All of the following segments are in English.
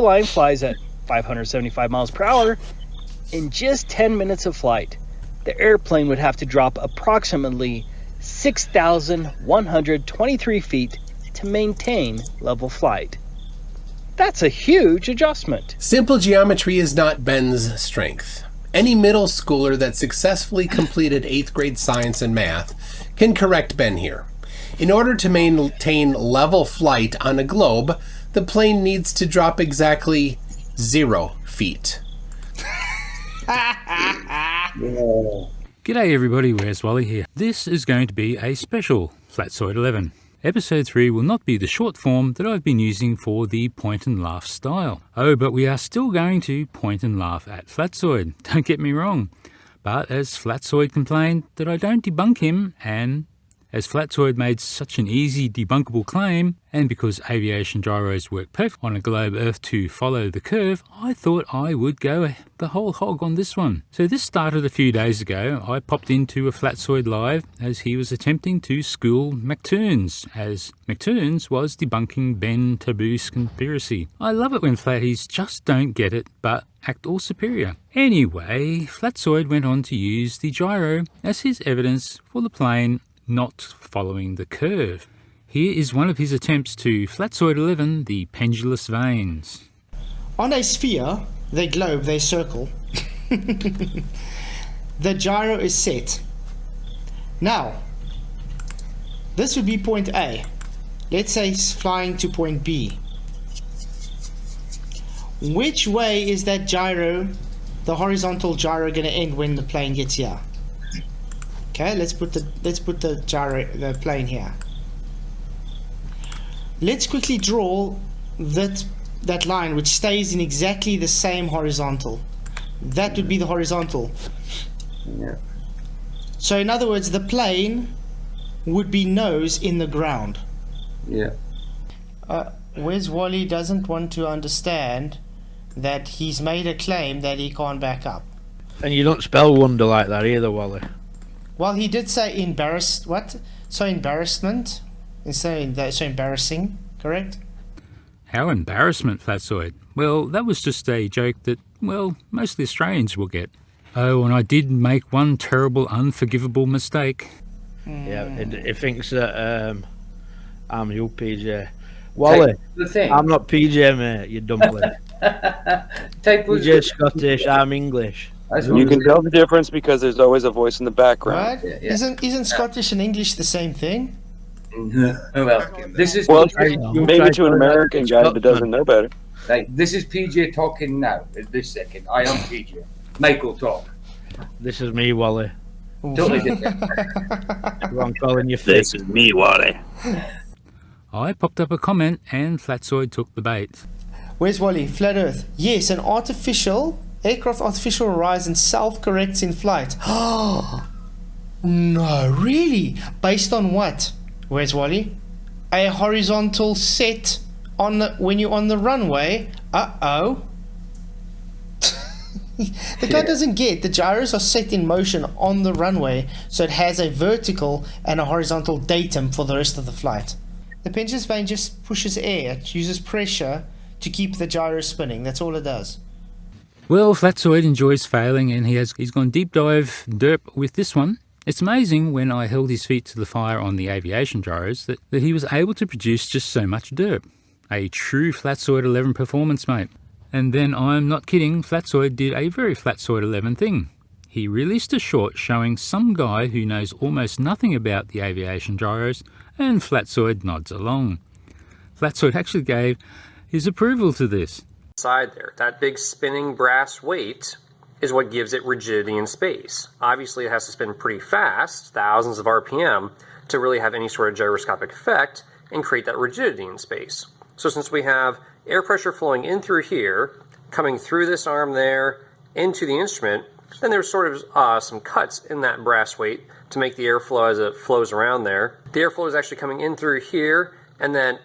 airline flies at 575 miles per hour, in just 10 minutes of flight, the airplane would have to drop approximately 6,123 feet to maintain level flight. That's a huge adjustment. Simple geometry is not Ben's strength. Any middle schooler that successfully completed 8th grade science and math can correct Ben here. In order to maintain level flight on a globe, the plane needs to drop exactly 0 feet. G'day everybody, where's Wally here. This is going to be a special Flatzoid 11. Episode 3 will not be the short form that I've been using for the point and laugh style. Oh, but we are still going to point and laugh at Flatzoid, don't get me wrong. But as Flatzoid complained that I don't debunk him, and as Flatzoid made such an easy debunkable claim, and because aviation gyros work perfect on a globe Earth to follow the curve, I thought I would go the whole hog on this one. So this started a few days ago. I popped into a Flatzoid live as he was attempting to school McToons, as McToons was debunking Ben Taboo's conspiracy. I love it when flatties just don't get it, but act all superior. Anyway, Flatzoid went on to use the gyro as his evidence for the plane not following the curve. Here is one of his attempts to Flatzoid 11, the Pendulous Vanes. On a sphere, they globe, they circle. The gyro is set. Now, this would be point A. Let's say it's flying to point B. Which way is that gyro, the horizontal gyro, going to end when the plane gets here? Okay, let's put the gyro, the plane here. Let's quickly draw that line which stays in exactly the same horizontal. That would be the horizontal. Yeah. So in other words, the plane would be nose in the ground. Yeah. Where's Wally doesn't want to understand that he's made a claim that he can't back up. And you don't spell wonder like that either, Wally. Well, he did say embarrassed. What? So embarrassment instead of so embarrassing, correct? How embarrassment, Flatzoid? Well, that was just a joke that, well, mostly Australians will get. Oh, and I did make one terrible, unforgivable mistake. Yeah, he thinks that I'm you, PJ. Wally, the thing. I'm not PJ, mate, you dumpling. PJ's Scottish, I'm English. You can tell the difference because there's always a voice in the background. Right? Yeah. Isn't Scottish and English the same thing? Well, this is maybe to an American guy that doesn't know better. Like, this is PJ talking now. At this second, I am PJ. Michael talk. This is me, Wally. Totally different. I'm calling you fake. This is me, Wally. I popped up a comment and Flatzoid took the bait. Where's Wally? Flat Earth. Yes, an aircraft artificial horizon self-corrects in flight. Oh no, really? Based on what? Where's Wally? A horizontal set on when you're on the runway. Uh-oh. The guy doesn't get the gyros are set in motion on the runway, so it has a vertical and a horizontal datum for the rest of the flight. The Pendulous Vane just pushes air. It uses pressure to keep the gyro spinning. That's all it does. Well, Flatzoid enjoys failing and he's gone deep dive DERP with this one. It's amazing when I held his feet to the fire on the aviation gyros that he was able to produce just so much DERP. A true Flatzoid 11 performance, mate. And then I'm not kidding, Flatzoid did a very Flatzoid 11 thing. He released a short showing some guy who knows almost nothing about the aviation gyros, and Flatzoid nods along. Flatzoid actually gave his approval to this. Side there, that big spinning brass weight is what gives it rigidity in space. Obviously it has to spin pretty fast, thousands of RPM, to really have any sort of gyroscopic effect and create that rigidity in space. So since we have air pressure flowing in through here, coming through this arm there, into the instrument, then there's sort of some cuts in that brass weight to make the airflow as it flows around there. The airflow is actually coming in through here and then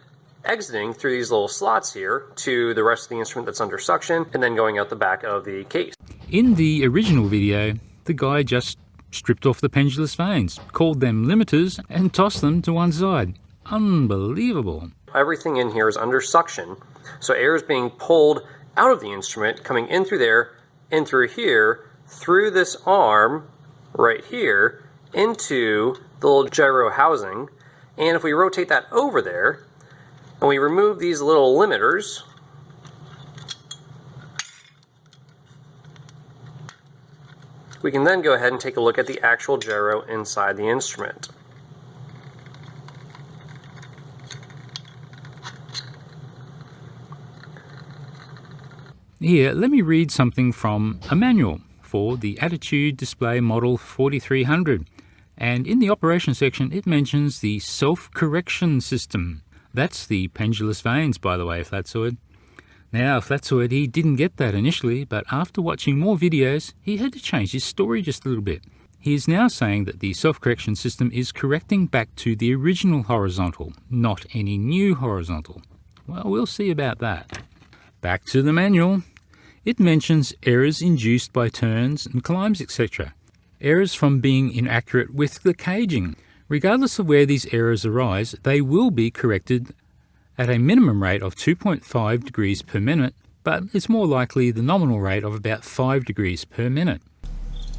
exiting through these little slots here to the rest of the instrument that's under suction and then going out the back of the case. In the original video, the guy just stripped off the pendulous vanes, called them limiters and tossed them to one side. Unbelievable. Everything in here is under suction So air is being pulled out of the instrument, coming in through there, in through here, through this arm right here, into the little gyro housing. And if we rotate that over there, and we remove these little limiters, we can then go ahead and take a look at the actual gyro inside the instrument. Here, let me read something from a manual for the Attitude Display Model 4300. And in the operation section, it mentions the self-correction system. That's the Pendulous Vanes, by the way, Flatzoid. Now, Flatzoid, he didn't get that initially, but after watching more videos, he had to change his story just a little bit. He is now saying that the self-correction system is correcting back to the original horizontal, not any new horizontal. Well, we'll see about that. Back to the manual. It mentions errors induced by turns and climbs, etc. Errors from being inaccurate with the caging. Regardless of where these errors arise, they will be corrected at a minimum rate of 2.5 degrees per minute, but it's more likely the nominal rate of about 5 degrees per minute.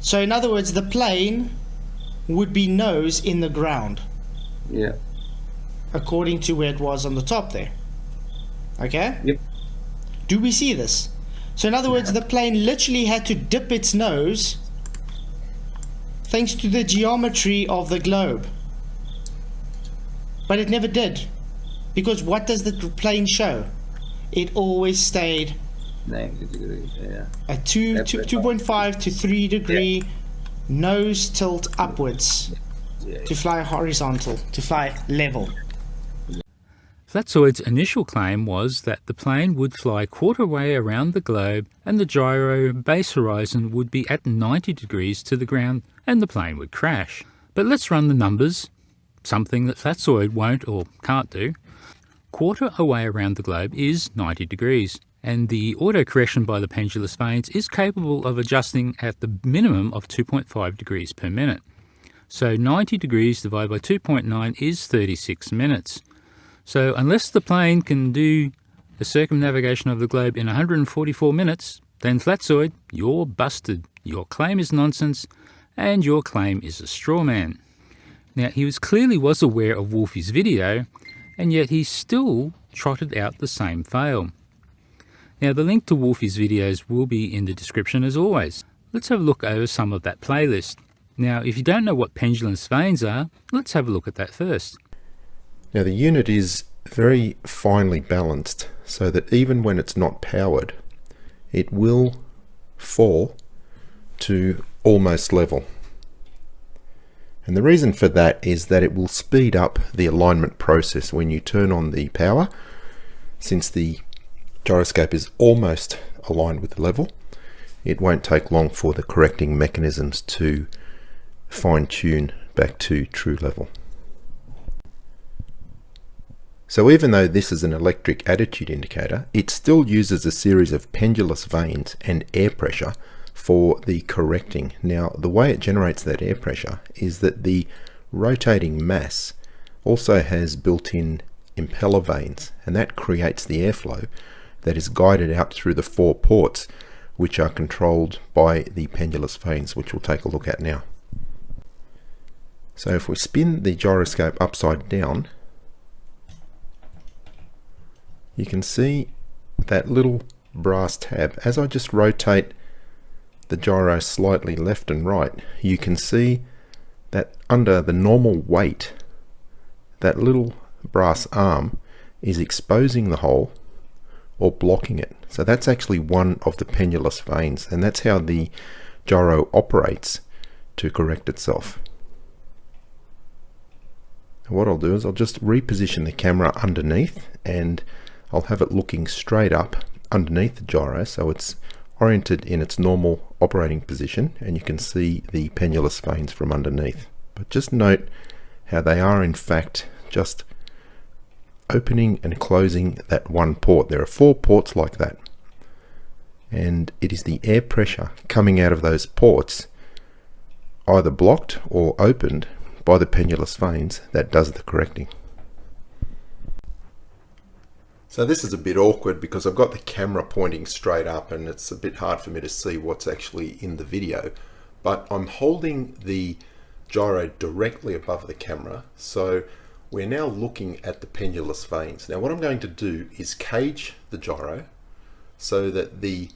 So in other words, the plane would be nose in the ground. Yeah. According to where it was on the top there. Okay? Yep. Do we see this? So in other words, the plane literally had to dip its nose thanks to the geometry of the globe. But it never did. Because what does the plane show? It always stayed 90 degrees, yeah. at 2.5 to 3 degree nose tilt upwards to fly horizontal, to fly level. Flatzoid's initial claim was that the plane would fly quarter way around the globe and the gyro base horizon would be at 90 degrees to the ground and the plane would crash. But let's run the numbers, something that Flatzoid won't or can't do. Quarter away around the globe is 90 degrees, and the auto-correction by the Pendulous Vanes is capable of adjusting at the minimum of 2.5 degrees per minute. So 90 degrees divided by 2.9 is 36 minutes. So unless the plane can do the circumnavigation of the globe in 144 minutes, then Flatzoid, you're busted. Your claim is nonsense, and your claim is a straw man. Now, he clearly was aware of Wolfie's video, and yet he still trotted out the same fail. Now, the link to Wolfie's videos will be in the description as always. Let's have a look over some of that playlist. Now, if you don't know what pendulous vanes are, let's have a look at that first. Now, the unit is very finely balanced so that even when it's not powered, it will fall to almost level. And the reason for that is that it will speed up the alignment process when you turn on the power. Since the gyroscope is almost aligned with the level, it won't take long for the correcting mechanisms to fine-tune back to true level. So even though this is an electric attitude indicator, it still uses a series of pendulous vanes and air pressure for the correcting. Now, the way it generates that air pressure is that the rotating mass also has built-in impeller vanes, and that creates the airflow that is guided out through the 4 ports, which are controlled by the pendulous vanes, which we'll take a look at now. So if we spin the gyroscope upside down, you can see that little brass tab. As I just rotate the gyro slightly left and right, you can see that under the normal weight, that little brass arm is exposing the hole or blocking it. So that's actually one of the pendulous vanes, and that's how the gyro operates to correct itself. And what I'll do is I'll just reposition the camera underneath, and I'll have it looking straight up underneath the gyro so it's oriented in its normal operating position, and you can see the pendulous vanes from underneath. But just note how they are in fact just opening and closing that one port. There are 4 ports like that, and it is the air pressure coming out of those ports, either blocked or opened by the pendulous vanes, that does the correcting. So this is a bit awkward because I've got the camera pointing straight up and it's a bit hard for me to see what's actually in the video. But I'm holding the gyro directly above the camera, so we're now looking at the pendulous vanes. Now what I'm going to do is cage the gyro so that the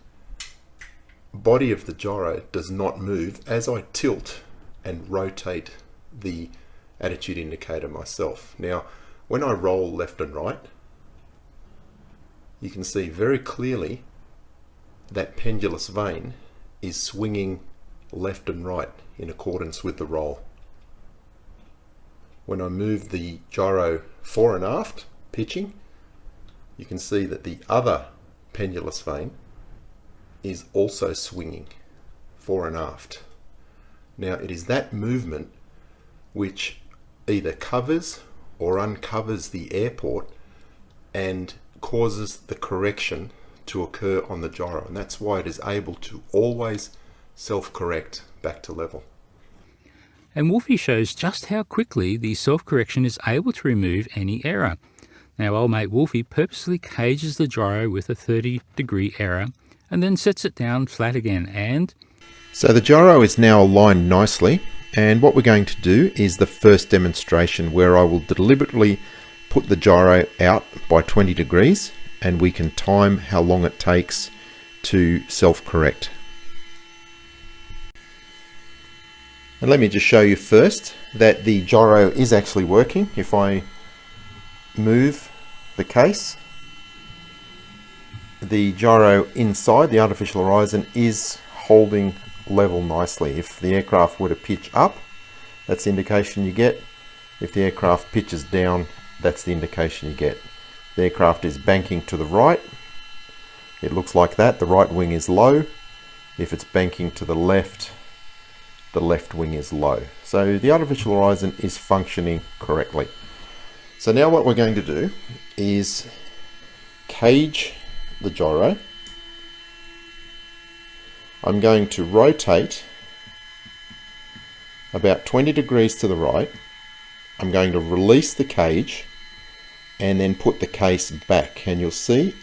body of the gyro does not move as I tilt and rotate the attitude indicator myself. Now when I roll left and right, you can see very clearly that pendulous vane is swinging left and right in accordance with the roll. When I move the gyro fore and aft, pitching, you can see that the other pendulous vane is also swinging fore and aft. Now it is that movement which either covers or uncovers the airport and causes the correction to occur on the gyro, and that's why it is able to always self-correct back to level. And Wolfie shows just how quickly the self-correction is able to remove any error. Now old mate Wolfie purposely cages the gyro with a 30-degree error and then sets it down flat again, and so the gyro is now aligned nicely, and what we're going to do is the first demonstration where I will deliberately put the gyro out by 20 degrees and we can time how long it takes to self-correct. And let me just show you first that the gyro is actually working. If I move the case, the gyro inside the artificial horizon is holding level nicely. If the aircraft were to pitch up, that's the indication you get. If the aircraft pitches down, that's the indication you get. The aircraft is banking to the right. It looks like that. The right wing is low. If it's banking to the left wing is low. So the artificial horizon is functioning correctly. So now what we're going to do is cage the gyro. I'm going to rotate about 20 degrees to the right. I'm going to release the cage and then put the case back, and you'll see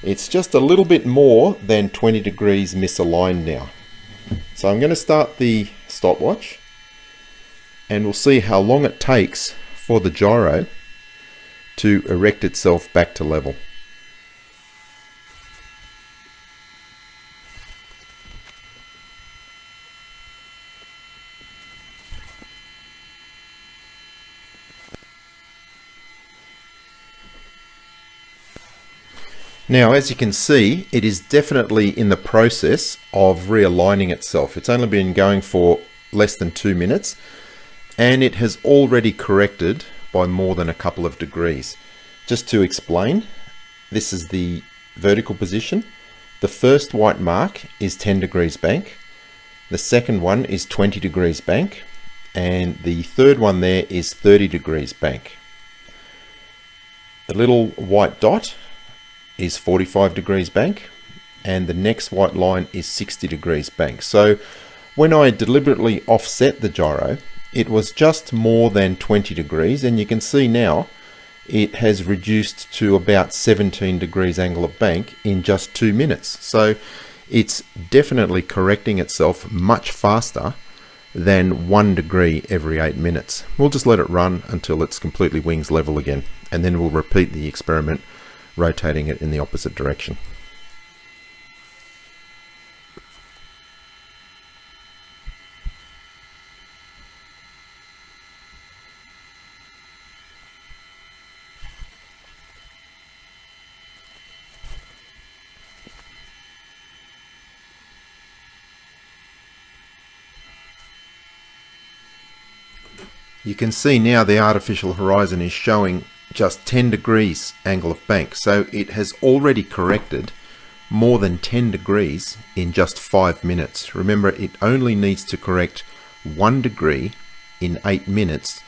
it's just a little bit more than 20 degrees misaligned now. So I'm going to start the stopwatch and we'll see how long it takes for the gyro to erect itself back to level. Now, as you can see, it is definitely in the process of realigning itself. It's only been going for less than 2 minutes, and it has already corrected by more than a couple of degrees. Just to explain, this is the vertical position. The first white mark is 10 degrees bank. The second one is 20 degrees bank, and the third one there is 30 degrees bank. The little white dot is 45 degrees bank, and the next white line is 60 degrees bank. So when I deliberately offset the gyro, it was just more than 20 degrees, and you can see now it has reduced to about 17 degrees angle of bank in just 2 minutes. So it's definitely correcting itself much faster than 1 degree every 8 minutes. We'll just let it run until it's completely wings level again, and then we'll repeat the experiment, rotating it in the opposite direction. You can see now the artificial horizon is showing just 10 degrees angle of bank, so it has already corrected more than 10 degrees in just 5 minutes. Remember, it only needs to correct 1 degree in 8 minutes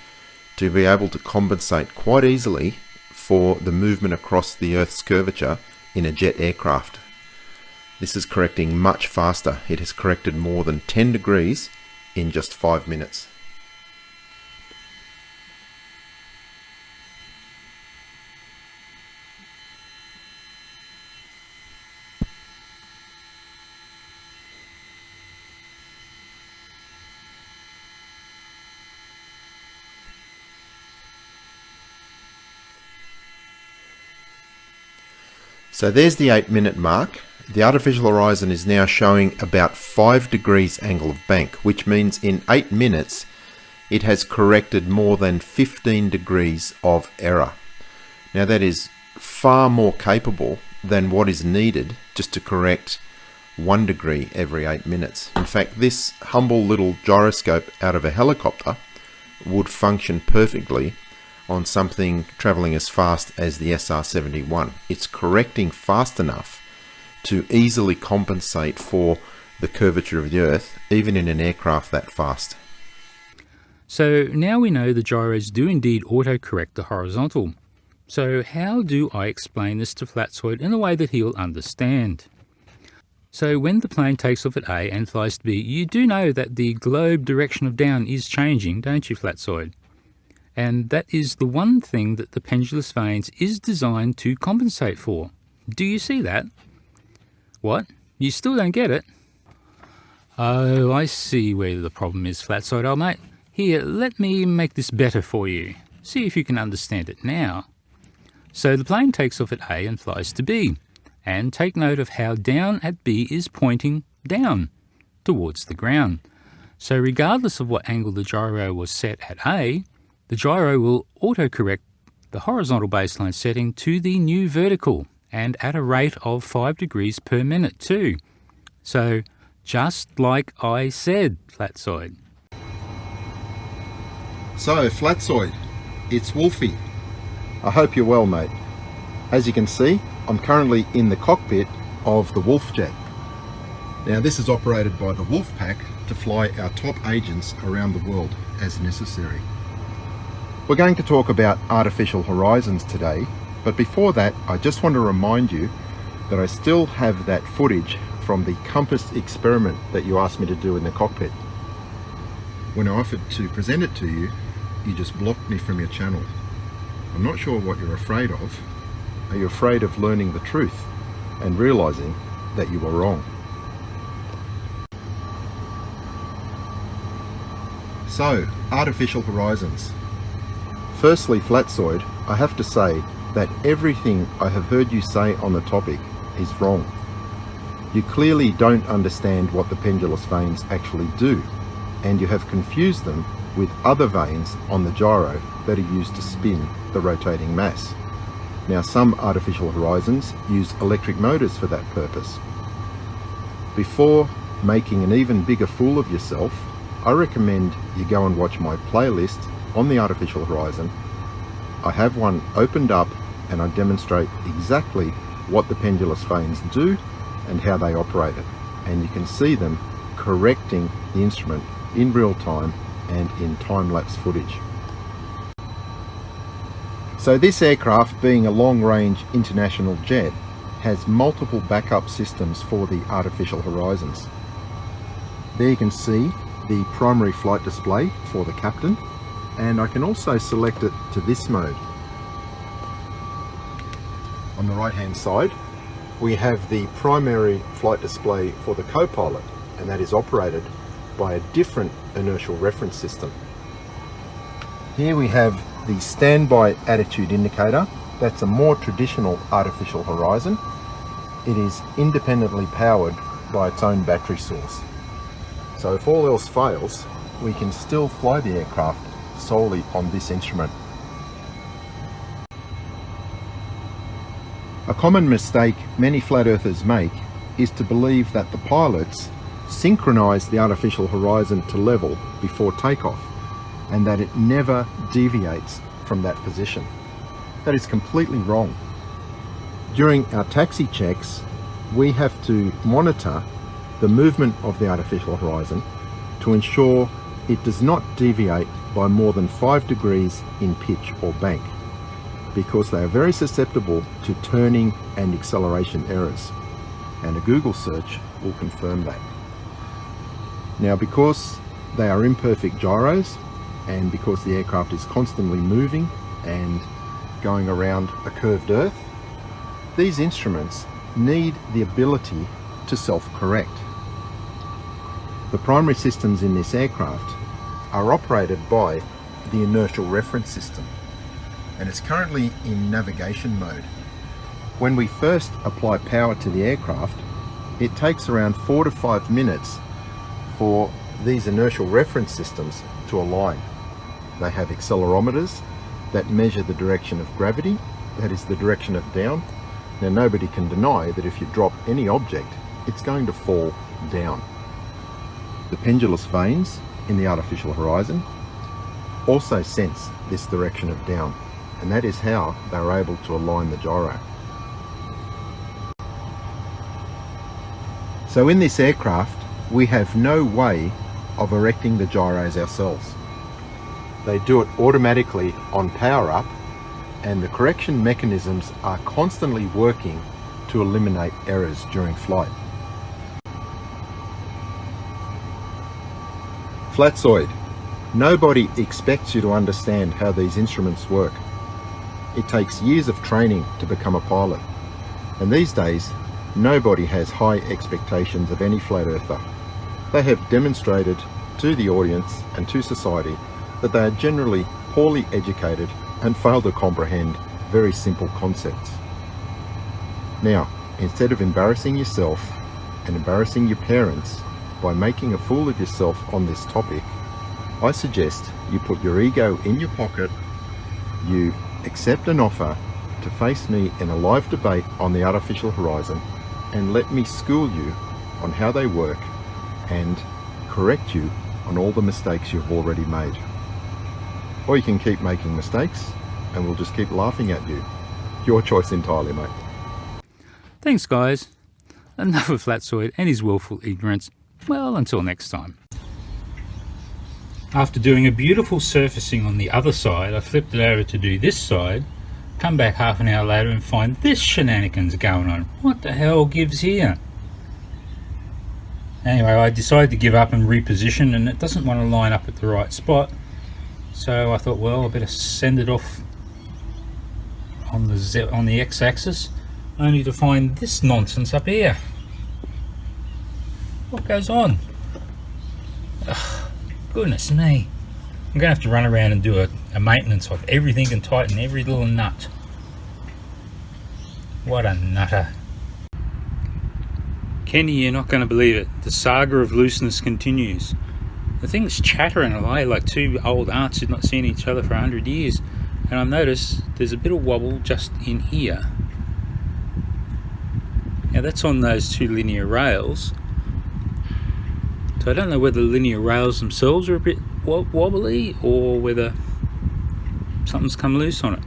to be able to compensate quite easily for the movement across the Earth's curvature in a jet aircraft. This is correcting much faster. It has corrected more than 10 degrees in just 5 minutes. So there's the 8-minute mark. The artificial horizon is now showing about 5 degrees angle of bank, which means in 8 minutes it has corrected more than 15 degrees of error. Now that is far more capable than what is needed just to correct 1 degree every 8 minutes. In fact, this humble little gyroscope out of a helicopter would function perfectly on something travelling as fast as the SR-71. It's correcting fast enough to easily compensate for the curvature of the Earth, even in an aircraft that fast. So now we know the gyros do indeed autocorrect the horizontal. So how do I explain this to Flatzoid in a way that he'll understand? So when the plane takes off at A and flies to B, you do know that the globe direction of down is changing, don't you, Flatzoid? And that is the one thing that the Pendulous Vanes is designed to compensate for. Do you see that? What? You still don't get it? Oh, I see where the problem is, Flatzoid, old mate. Here, let me make this better for you. See if you can understand it now. So the plane takes off at A and flies to B. And take note of how down at B is pointing down, towards the ground. So regardless of what angle the gyro was set at A, the gyro will autocorrect the horizontal baseline setting to the new vertical, and at a rate of 5 degrees per minute too. So, just like I said, Flatzoid. So, Flatzoid, it's Wolfie. I hope you're well, mate. As you can see, I'm currently in the cockpit of the Wolf jet. Now, this is operated by the Wolf Pack to fly our top agents around the world as necessary. We're going to talk about artificial horizons today, but before that, I just want to remind you that I still have that footage from the compass experiment that you asked me to do in the cockpit. When I offered to present it to you, you just blocked me from your channel. I'm not sure what you're afraid of. Are you afraid of learning the truth and realizing that you were wrong? So, artificial horizons. Firstly, Flatzoid, I have to say that everything I have heard you say on the topic is wrong. You clearly don't understand what the pendulous vanes actually do, and you have confused them with other vanes on the gyro that are used to spin the rotating mass. Now, some artificial horizons use electric motors for that purpose. Before making an even bigger fool of yourself, I recommend you go and watch my playlist on the artificial horizon. I have one opened up and I demonstrate exactly what the pendulous vanes do and how they operate it. And you can see them correcting the instrument in real time and in time-lapse footage. So this aircraft, being a long-range international jet, has multiple backup systems for the artificial horizons. There you can see the primary flight display for the captain, and I can also select it to this mode. On the right hand side we have the primary flight display for the co-pilot, and that is operated by a different inertial reference system. Here we have the standby attitude indicator. That's a more traditional artificial horizon. It is independently powered by its own battery source. So if all else fails, we can still fly the aircraft solely on this instrument. A common mistake many flat earthers make is to believe that the pilots synchronize the artificial horizon to level before takeoff, and that it never deviates from that position. That is completely wrong. During our taxi checks, we have to monitor the movement of the artificial horizon to ensure it does not deviate by more than 5 degrees in pitch or bank, because they are very susceptible to turning and acceleration errors, and a Google search will confirm that. Now, because they are imperfect gyros, and because the aircraft is constantly moving and going around a curved Earth, these instruments need the ability to self-correct. The primary systems in this aircraft are operated by the inertial reference system, and it's currently in navigation mode. when we first apply power to the aircraft, it takes around 4 to 5 minutes for these inertial reference systems to align. They have accelerometers that measure the direction of gravity, that is the direction of down. Now nobody can deny that if you drop any object, it's going to fall down. The pendulous vanes in the artificial horizon also sense this direction of down, and that is how they are able to align the gyro. So in this aircraft, we have no way of erecting the gyros ourselves. They do it automatically on power up, and the correction mechanisms are constantly working to eliminate errors during flight. Flatzoid. Nobody expects you to understand how these instruments work. It takes years of training to become a pilot, and these days nobody has high expectations of any flat earther. They have demonstrated to the audience and to society that they are generally poorly educated and fail to comprehend very simple concepts. Now, instead of embarrassing yourself and embarrassing your parents by making a fool of yourself on this topic, I suggest you put your ego in your pocket, you accept an offer to face me in a live debate on the artificial horizon, and let me school you on how they work and correct you on all the mistakes you've already made. Or you can keep making mistakes and we'll just keep laughing at you. Your choice entirely, mate. Thanks, guys. Enough of Flatzoid and his willful ignorance. Well, until next time. After doing a beautiful surfacing on the other side, I flipped it over to do this side, come back half an hour later and find this shenanigans going on. What the hell gives here? Anyway, I decided to give up and reposition, and it doesn't want to line up at the right spot. So I thought, well, I better send it off on the x-axis, only to find this nonsense up here. What goes on? Ugh, goodness me. I'm going to have to run around and do a maintenance of everything and tighten every little nut. What a nutter. Kenny, you're not going to believe it. The saga of looseness continues. The thing's chattering away like two old aunts who've not seen each other for 100 years. And I've noticed there's a bit of wobble just in here. Now that's on those two linear rails. So I don't know whether the linear rails themselves are a bit wobbly or whether something's come loose on it.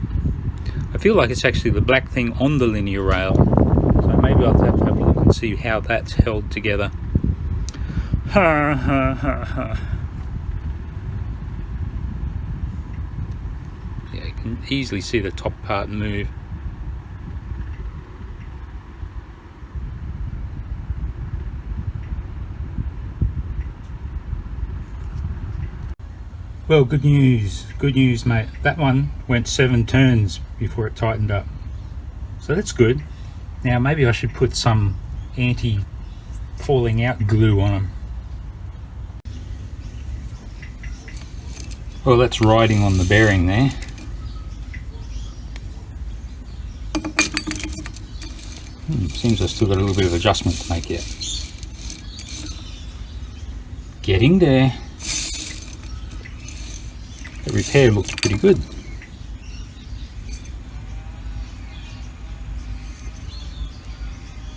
I feel like it's actually the black thing on the linear rail. So maybe I'll have to have a look and see how that's held together. Ha ha ha ha. Yeah, you can easily see the top part move. Well, good news mate. That one went 7 turns before it tightened up. So that's good. Now maybe I should put some anti-falling out glue on them. Well, that's riding on the bearing there. Seems I've still got a little bit of adjustment to make yet. Getting there. The repair looks pretty good.